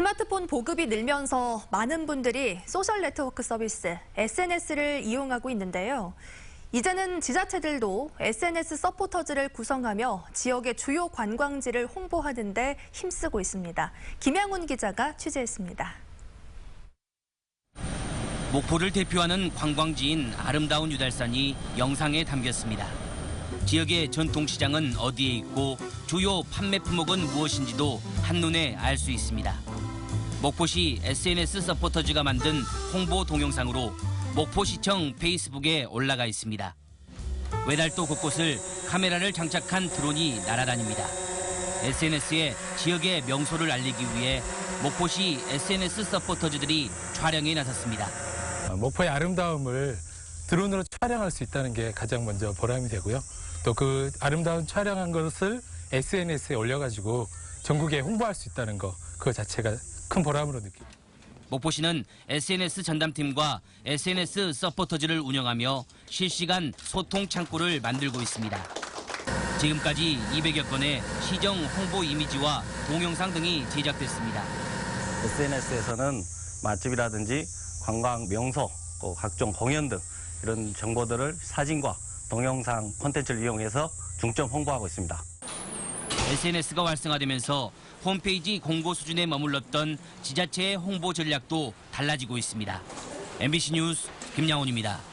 스마트폰 보급이 늘면서 많은 분들이 소셜 네트워크 서비스, SNS를 이용하고 있는데요. 이제는 지자체들도 SNS 서포터즈를 구성하며 지역의 주요 관광지를 홍보하는 데 힘쓰고 있습니다. 김양훈 기자가 취재했습니다. 목포를 대표하는 관광지인 아름다운 유달산이 영상에 담겼습니다. 지역의 전통시장은 어디에 있고 주요 판매 품목은 무엇인지도 한눈에 알 수 있습니다. 목포시 SNS 서포터즈가 만든 홍보 동영상으로 목포시청 페이스북에 올라가 있습니다. 외달도 곳곳을 카메라를 장착한 드론이 날아다닙니다. SNS에 지역의 명소를 알리기 위해 목포시 SNS 서포터즈들이 촬영에 나섰습니다. 목포의 아름다움을 드론으로 촬영할 수 있다는 게 가장 먼저 보람이 되고요. 또 그 아름다운 촬영한 것을 SNS에 올려가지고 전국에 홍보할 수 있다는 거, 그거 자체가 큰 보람으로 느낍니다. 목포시는 SNS 전담팀과 SNS 서포터즈를 운영하며 실시간 소통 창구를 만들고 있습니다. 지금까지 200여 건의 시정 홍보 이미지와 동영상 등이 제작됐습니다. SNS에서는 맛집이라든지 관광 명소, 각종 공연 등 이런 정보들을 사진과 동영상 콘텐츠를 이용해서 중점 홍보하고 있습니다. SNS가 활성화되면서 홈페이지 공고 수준에 머물렀던 지자체의 홍보 전략도 달라지고 있습니다. MBC 뉴스 김양훈입니다.